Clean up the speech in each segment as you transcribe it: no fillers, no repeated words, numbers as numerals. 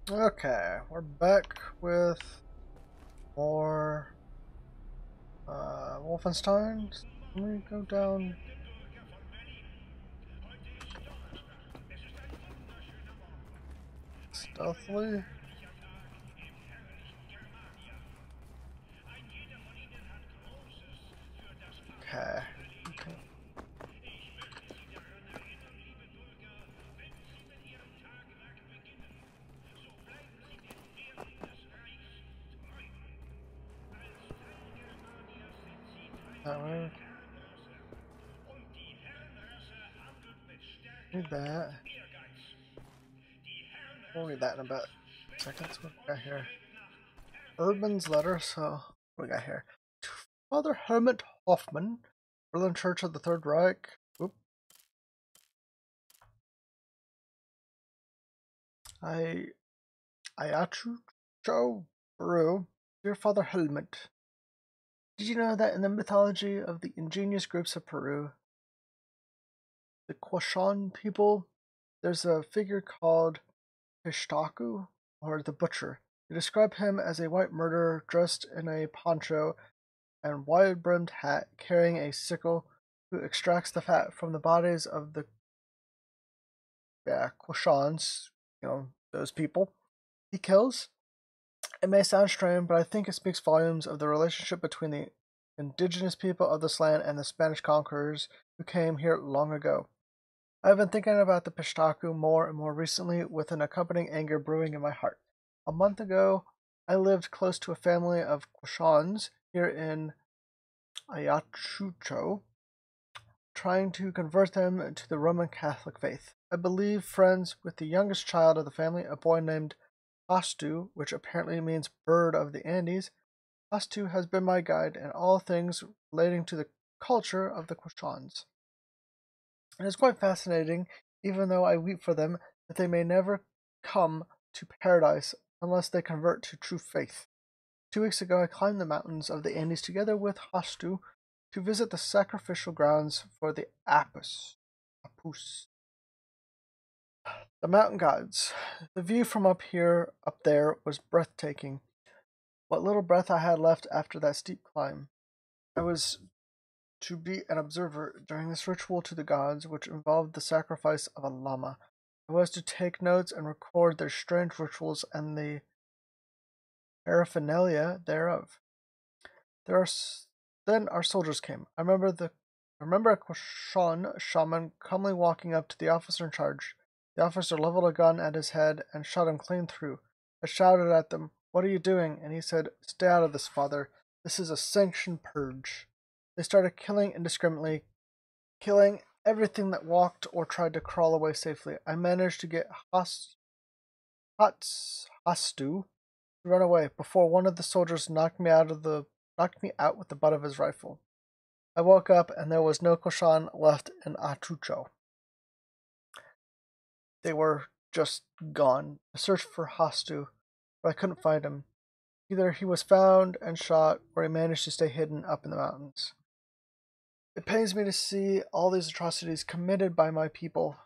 Okay, we're back with more Wolfenstein. Let me go down stealthily. Okay. Okay. That way. Need that. We'll need that in about seconds. What we got here? Urban's letter. So what we got here? To Father Hermit Hoffman, Berlin Church of the Third Reich. Oop. Ayachu Joe Brew. Dear Father Helmut, did you know that in the mythology of the indigenous groups of Peru, the Quashan people, there's a figure called Pishtaku, or the Butcher. They describe him as a white murderer dressed in a poncho and wide-brimmed hat, carrying a sickle, who extracts the fat from the bodies of the Quashans, those people he kills. It may sound strange, but I think it speaks volumes of the relationship between the indigenous people of this land and the Spanish conquerors who came here long ago. I have been thinking about the Pishtaku more and more recently, with an accompanying anger brewing in my heart. A month ago, I lived close to a family of Quashans here in Ayachucho, trying to convert them to the Roman Catholic faith. I believe friends with the youngest child of the family, a boy named Pastu, which apparently means bird of the Andes. Pastu has been my guide in all things relating to the culture of the Quashans. It is quite fascinating, even though I weep for them, that they may never come to paradise unless they convert to true faith. 2 weeks ago, I climbed the mountains of the Andes together with Hastu to visit the sacrificial grounds for the Apus, the mountain gods. The view from up there, was breathtaking. What little breath I had left after that steep climb. I was to be an observer during this ritual to the gods, which involved the sacrifice of a llama. I was to take notes and record their strange rituals and the paraphernalia thereof. There are Then our soldiers came. I remember a Quashan shaman calmly walking up to the officer in charge. The officer leveled a gun at his head and shot him clean through. I shouted at them, "What are you doing?" And he said, "Stay out of this, father. This is a sanctioned purge." They started killing indiscriminately, killing everything that walked or tried to crawl away safely. I managed to get Hastu to run away before one of the soldiers knocked me out with the butt of his rifle. I woke up and there was no Koshan left in Achucho. They were just gone. I searched for Hastu, but I couldn't find him. Either he was found and shot, or he managed to stay hidden up in the mountains. It pains me to see all these atrocities committed by my people.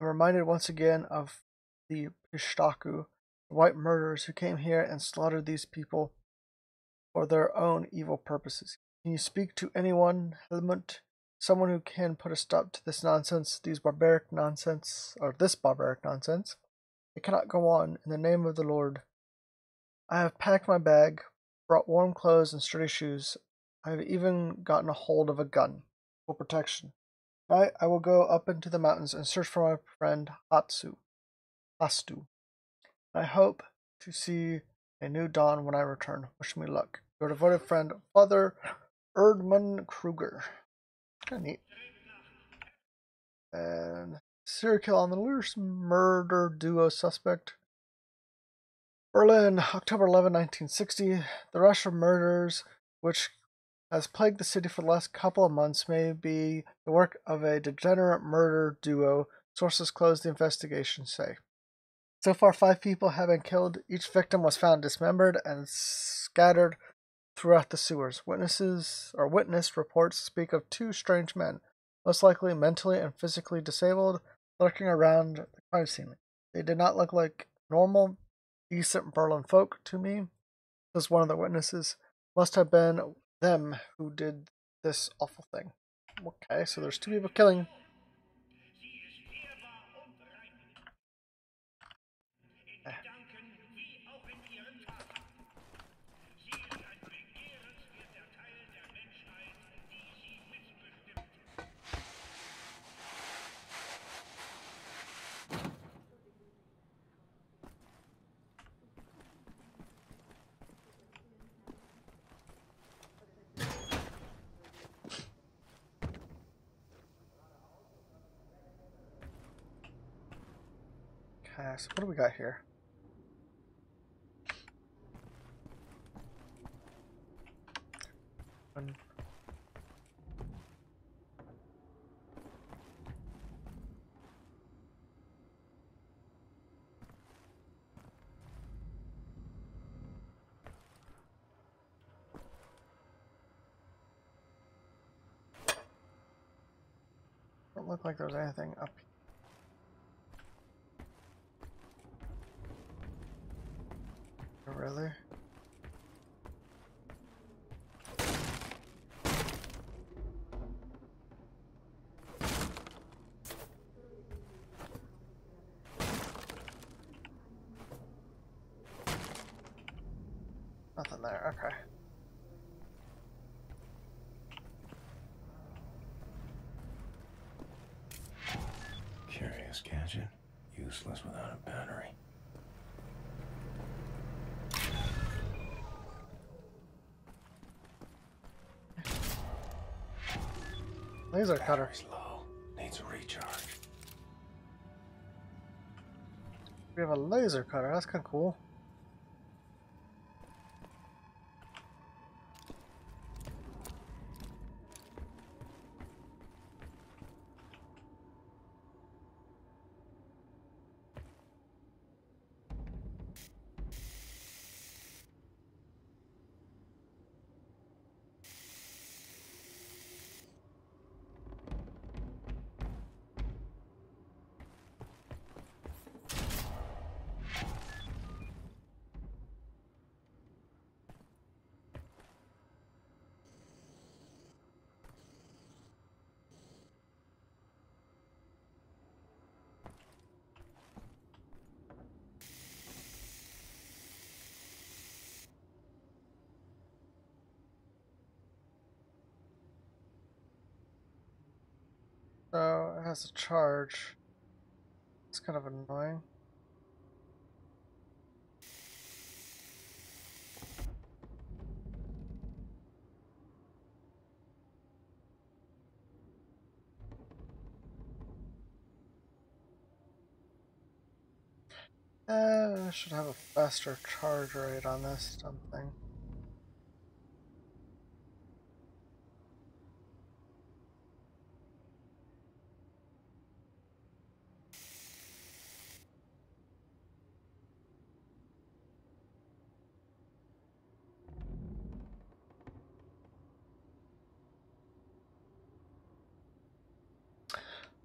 I'm reminded once again of the Pishtaku, the white murderers who came here and slaughtered these people for their own evil purposes. Can you speak to anyone, Helmut? Someone who can put a stop to this nonsense, this barbaric nonsense. It cannot go on, in the name of the Lord. I have packed my bag, brought warm clothes and sturdy shoes. I have even gotten a hold of a gun, for protection. Tonight I will go up into the mountains and search for my friend Hastu. I hope to see a new dawn when I return. Wish me luck. Your devoted friend, Father Erdmann Kruger. Kind of neat. And serial kill on the loose, murder duo suspect. Berlin, October 11, 1960. The rush of murders, which has plagued the city for the last couple of months, may be the work of a degenerate murder duo. Sources close the investigation say. So far, 5 people have been killed. Each victim was found dismembered and scattered throughout the sewers. Witness reports speak of 2 strange men, most likely mentally and physically disabled, lurking around the crime scene. They did not look like normal decent Berlin folk to me, says one of the witnesses. Must have been them who did this awful thing. Okay, so there's 2 people killing. Okay, so what do we got here? Don't look like there's anything up here. Really? Nothing there, okay. Curious gadget, useless without a battery. Laser cutter. Battery's low, needs a recharge. We have a laser cutter, that's kind of cool. So it has a charge. It's kind of annoying. I should have a faster charge rate on this something.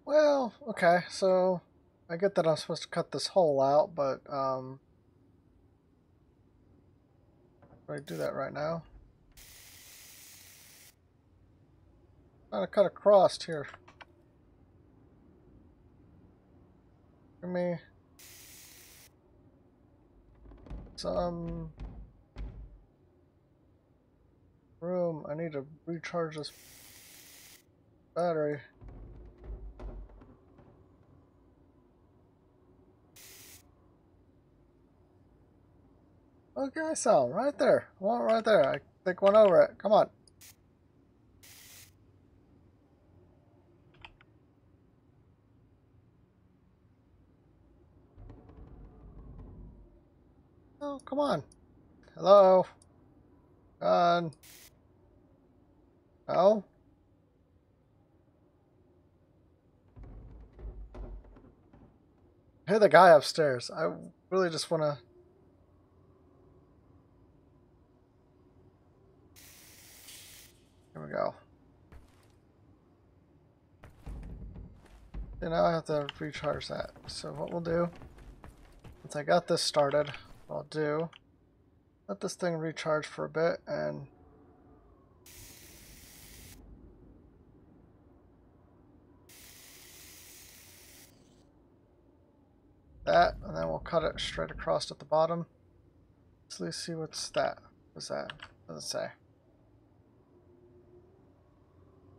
Well, okay, so I get that I'm supposed to cut this hole out, but do I do that right now? I'm gonna cut across here. Give me some room. I need to recharge this battery. Okay, so right there. One right there. I think one over it. Come on. Oh, come on. Hello? No? Hey, the guy upstairs. I really just want to... Here we go. And now I have to recharge that. So what we'll do, once I got this started, I'll do. Let this thing recharge for a bit and that, and then we'll cut it straight across at the bottom. So let's see what's that. What's that? What does it say?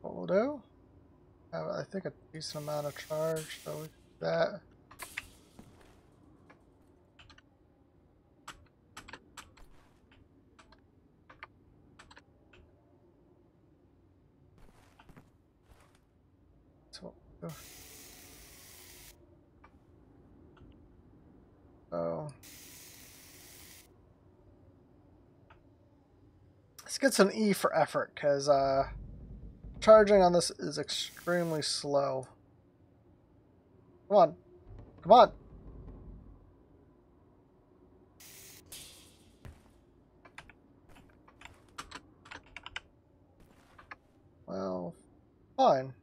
What we'll do? Have, I think, a decent amount of charge, so we do that. That's what we'll do. So this gets an E for effort because charging on this is extremely slow. Come on. Come on. Well, fine.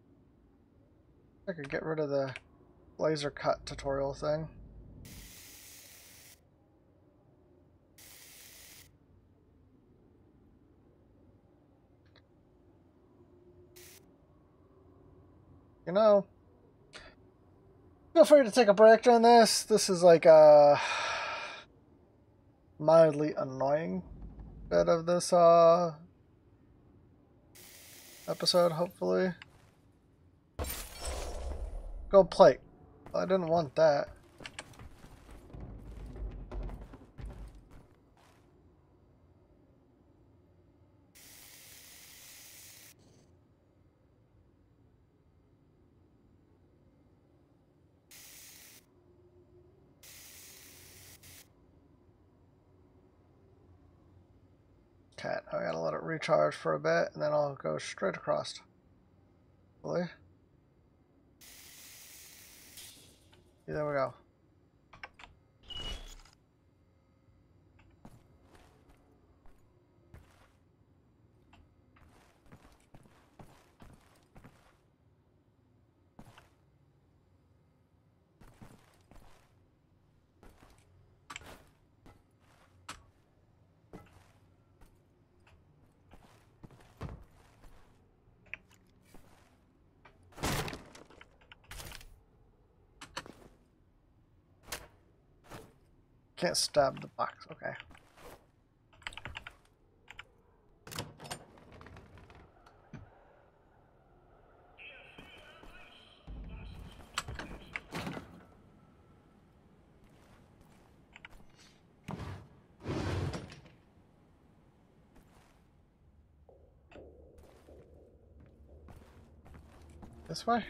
I could get rid of the laser cut tutorial thing. You know, feel free to take a break during this. This is like a mildly annoying bit of this episode, hopefully. Gold plate. I didn't want that. Okay, I gotta let it recharge for a bit, and then I'll go straight across. Hopefully. There we go. Can't stab the box, okay. This way?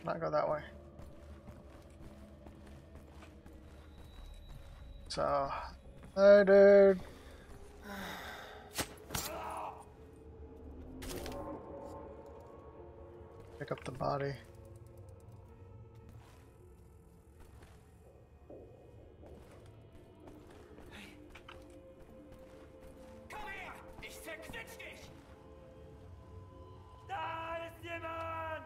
Not go that way. So, hey dude. Pick up the body. Komm her! Ich zerquetsch dich! Da ist jemand!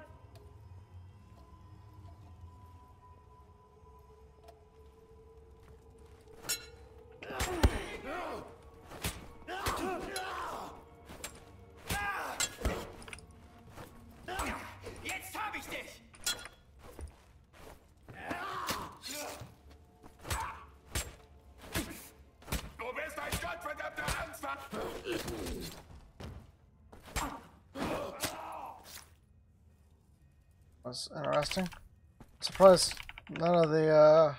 Jetzt hab ich dich! Du bist ein gottverdammter Anfang! Was interesting. Surprised none of the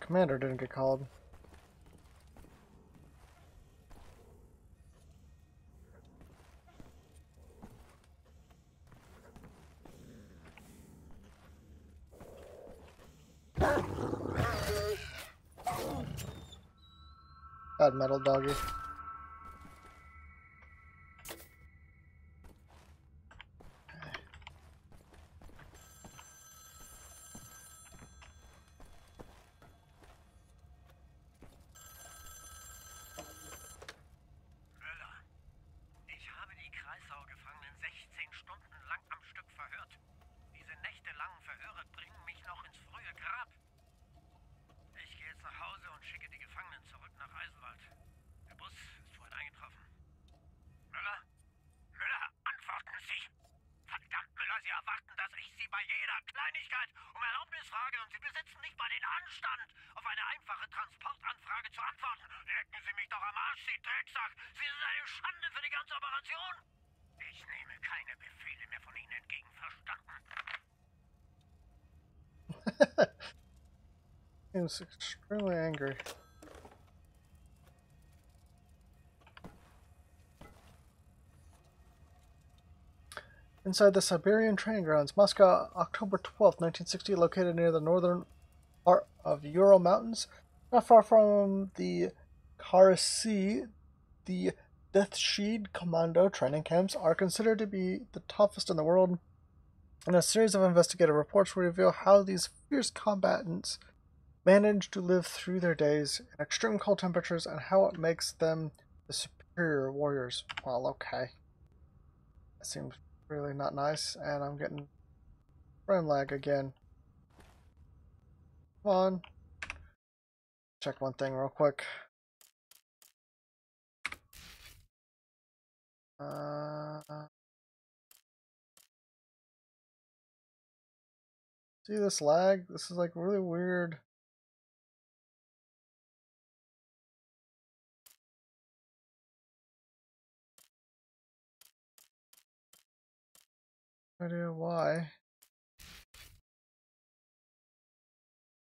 commander didn't get called. Bad metal doggy. Stunden lang am Stück verhört. Diese nächtelangen Verhöre bringen mich noch ins frühe Grab. jeder Kleinigkeit um Erlaubnis frage und Sie besitzen nicht mal den Anstand, auf eine einfache Transportanfrage zu antworten. Lecken Sie mich doch am Arsch, Sie Drecksack. Sie sind eine Schande für die ganze Operation. Ich nehme keine Befehle mehr von Ihnen entgegen, verstanden? He was extremely angry. Inside the Siberian training grounds, Moscow, October 12th, 1960, located near the northern part of Ural Mountains, not far from the Kharasi, the Death Sheed Commando training camps are considered to be the toughest in the world, and a series of investigative reports will reveal how these fierce combatants manage to live through their days in extreme cold temperatures and how it makes them the superior warriors. Well, okay. That seems really not nice, and I'm getting frame lag again. Come on. Check one thing real quick. See this lag? This is like really weird. No idea why.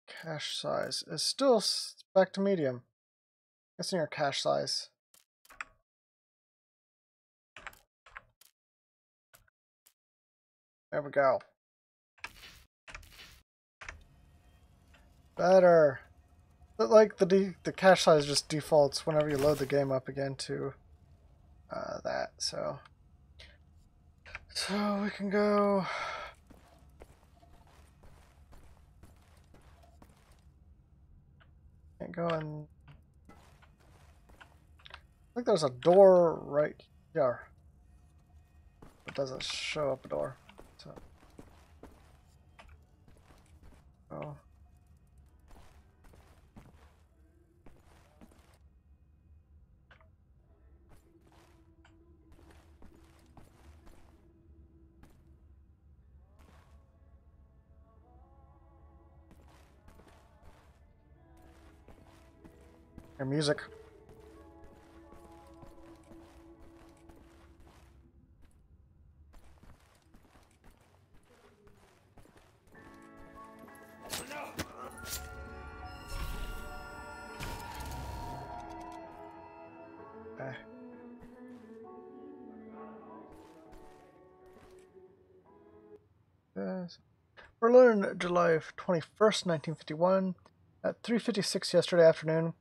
Cache size is still back to medium. Guessing your cache size. There we go. Better. But like the cache size just defaults whenever you load the game up again to that. So we can go. Can't go in. I think there's a door right here. It doesn't show up a door. So. Oh. Your music. Okay. Yes. Berlin, July 21st, 1951. At 3:56 yesterday afternoon,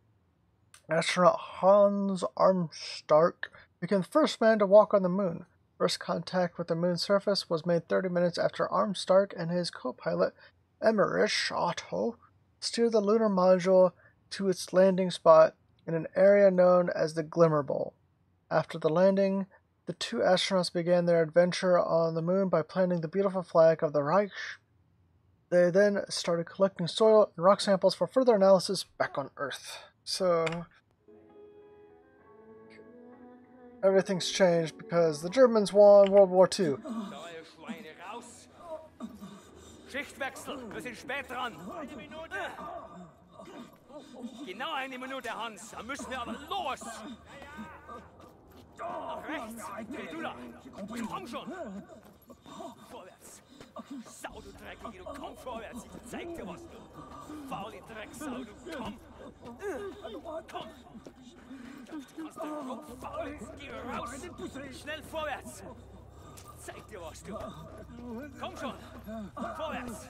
astronaut Hans Armstark became the first man to walk on the moon. First contact with the moon's surface was made 30 minutes after Armstark and his co-pilot, Emmerich Otto, steered the lunar module to its landing spot in an area known as the Glimmer Bowl. After the landing, the two astronauts began their adventure on the moon by planting the beautiful flag of the Reich. They then started collecting soil and rock samples for further analysis back on Earth. So everything's changed because the Germans won World War II. Schichtwechsel, wir sind spät dran. Eine Minute. Genau eine Minute, Hans. Da müssen wir aber los. Nach rechts. Hey, du da. Komm schon. Vorwärts. Sau, du Dreckige, du komm vorwärts. Ich zeig dir was, du. Faule Drecksau, du komm. Komm. Du kannst den Kopf faulen. Geh raus. Schnell vorwärts. Zeig dir was, du. Komm schon. Vorwärts.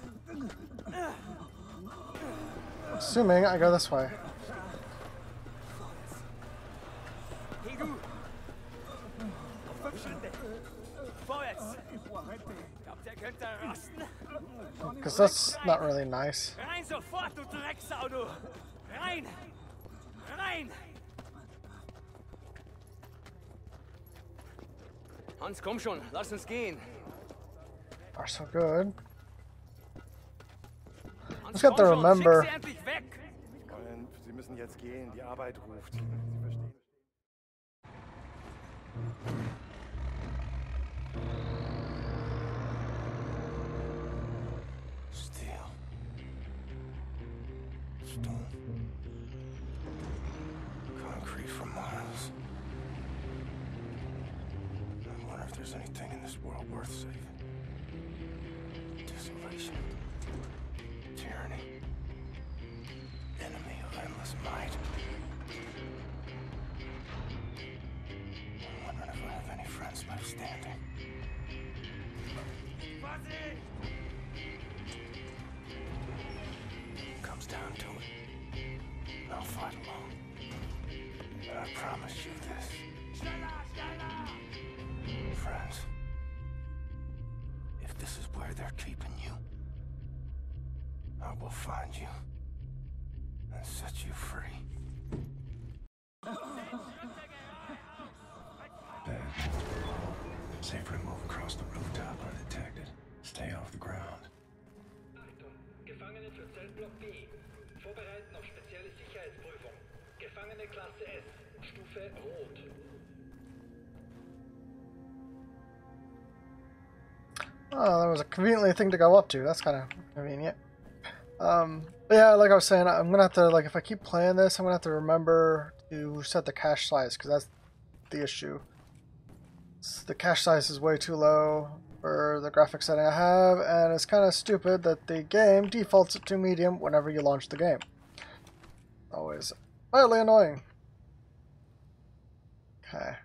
Assuming I go this way. Hey, du. Auf 5 Schritte. Vorwärts. Glaubt, der könnte rasten? Because that's not really nice. Rein sofort, du Drecksau, du. Rein. Rein. Hans, komm schon. Lass uns gehen. Are so good. Hans, Just got to komm schon. remember. Schick sie endlich weg. Fräulein, Sie müssen jetzt gehen. Die Arbeit ruft. Sie verstehen. Stone. Concrete for miles. I wonder if there's anything in this world worth saving. Desolation. Tyranny. Enemy of endless might. I'm wondering if I have any friends left standing. Comes down to it. I'll fight alone. But I promise you this. Friends, if this is where they're keeping you, I will find you and set you free. Bed. Safer to move across the rooftop undetected. Stay off the ground. Achtung, Gefangene für Zellblock B. Vorbereiten auf spezielle Sicherheitsprüfung. Gefangene Klasse S. Stufe Rot. Oh, that was a convenient thing to go up to. That's kind of convenient. But yeah, like I was saying, I'm gonna have to, like, if I keep playing this, I'm gonna have to remember to set the cache size, because that's the issue. The cache size is way too low for the graphics setting I have, and it's kind of stupid that the game defaults it to medium whenever you launch the game. Always slightly annoying. Okay.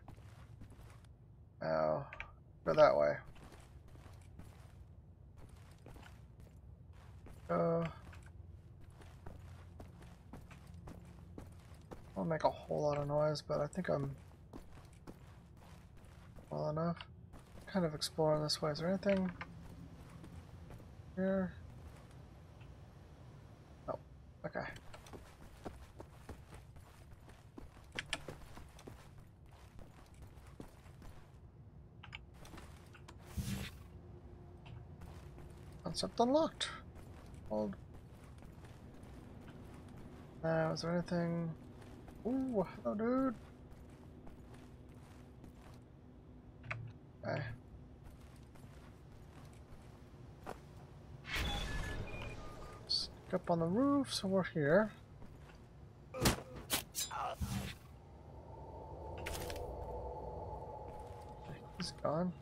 Now, go that way. I'll make a whole lot of noise, but I think I'm well enough. Kind of exploring this way. Is there anything here? Oh, okay. Concept unlocked. Hold. Is there anything? Ooh, hello, dude. Okay. Sneak up on the roof, so we're here. He's gone.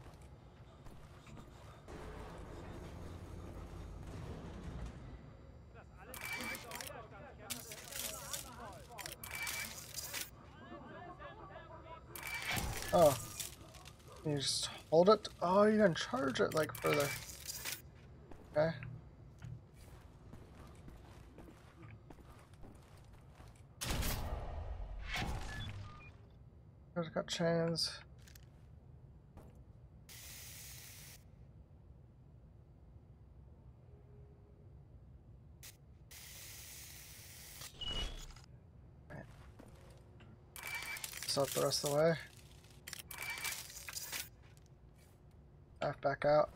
Oh. You just hold it? Oh, you can charge it, like, further. Okay. There's got chains. Okay. So up the rest of the way. Back out.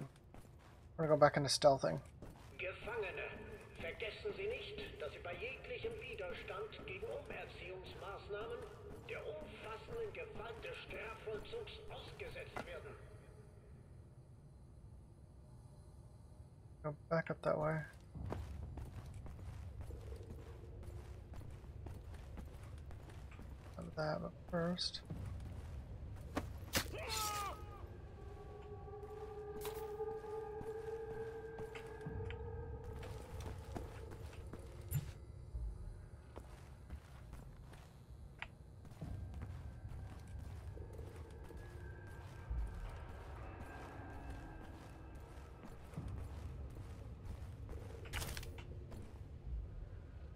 We're gonna go back into stealthing. Gefangene, vergessen Sie nicht, dass Sie bei jeglichem Widerstand gegen Umerziehungsmaßnahmen der umfassenden Gewalt des Strafvollzugs ausgesetzt werden. Go back up that way. Out of that, but first.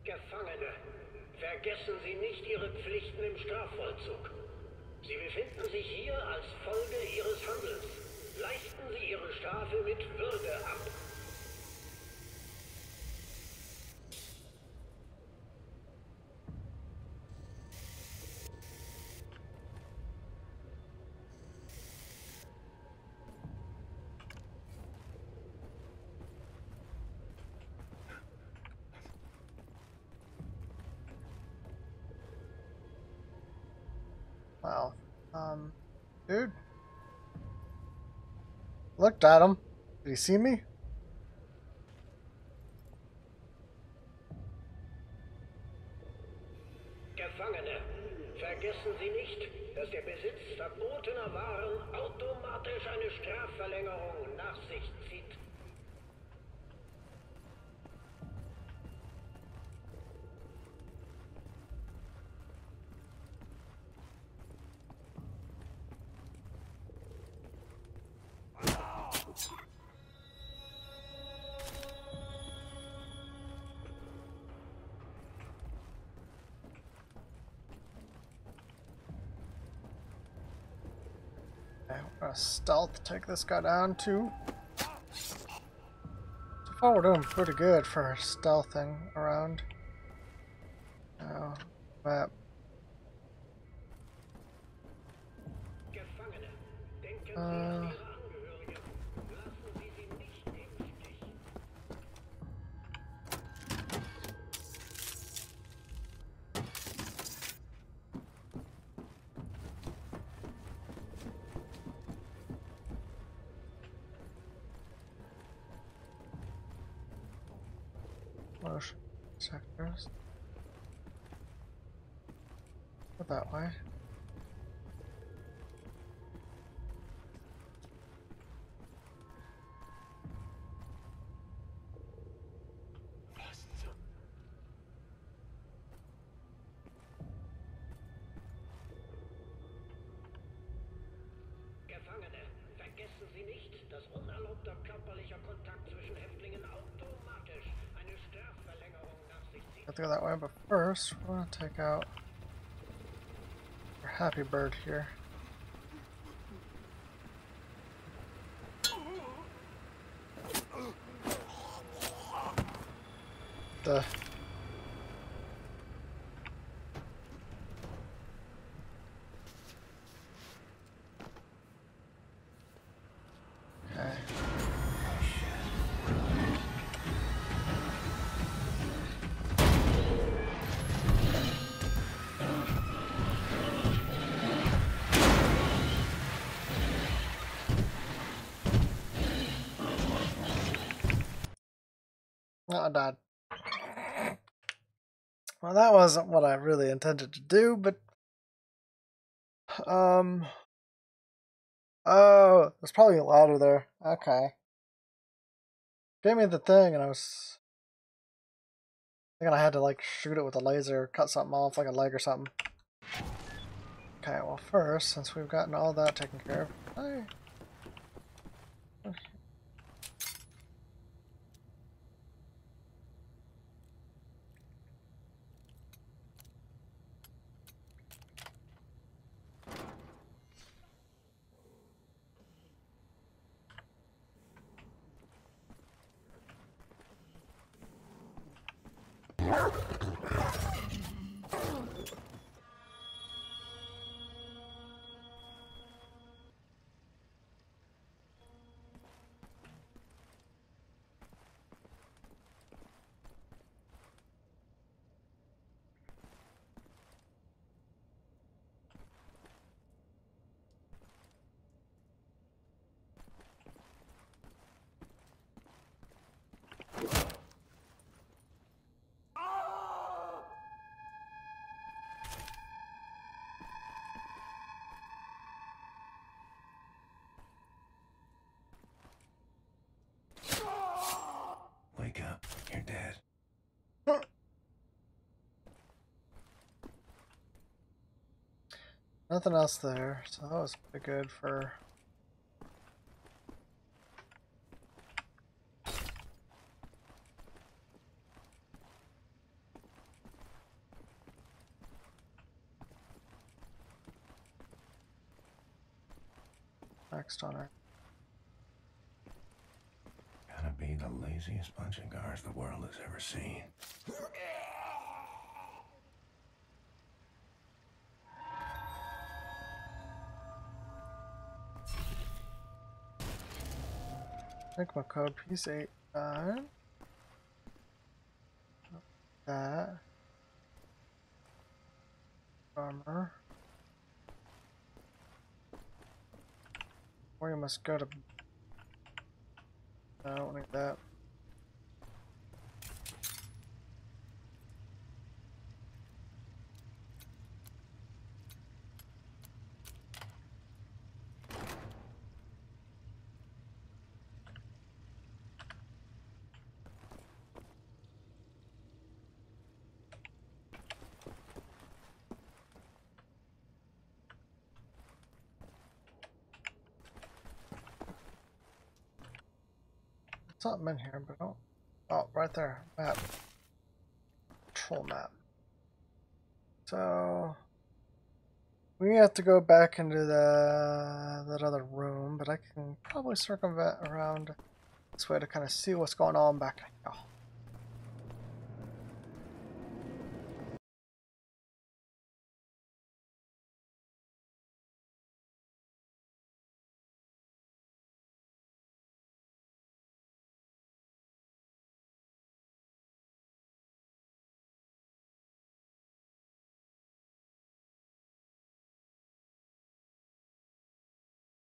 Gefangene, vergessen Sie nicht Ihre Pflichten im Strafvollzug. Sie befinden sich hier als Folge Ihres Handelns. Leisten Sie Ihre Strafe mit Würde ab. Wow. Dude. Looked at him. Did he see me? Gefangene, vergessen Sie nicht, dass der Besitz verbotener Waren automatisch eine Strafverlängerung nach sich zieht. Okay, we're gonna stealth take this guy down too. So far we're doing pretty good for stealthing around. Map. Gefangene, denken Sie an Ihre Angehörigen. Lassen Sie sie nicht im Stich. Motion sectors. Go that way. Gefangene, vergessen Sie nicht, dass unerlaubter körperlicher Kontakt zwischen Häftlingen automatisch eine Strafverlängerung nach sich zieht. Have to go that way, but first we're gonna take out our happy bird here. The okay. Oh, I died. Well, that wasn't what I really intended to do, but oh, it's probably louder there. Okay. Gave me the thing, and I was thinking I had to like shoot it with a laser, cut something off, like a leg or something. Okay, well first, since we've gotten all that taken care of, hey. Wake up. You're dead. Nothing else there, so that was pretty good for next on her. Gotta be the laziest bunch of guards the world has ever seen. Sigma code piece 8 9. That armor. Or you must go to. I don't need that. something in here, but oh, oh, right there, map, control map. So we have to go back into that other room, but I can probably circumvent around this way to kind of see what's going on back here.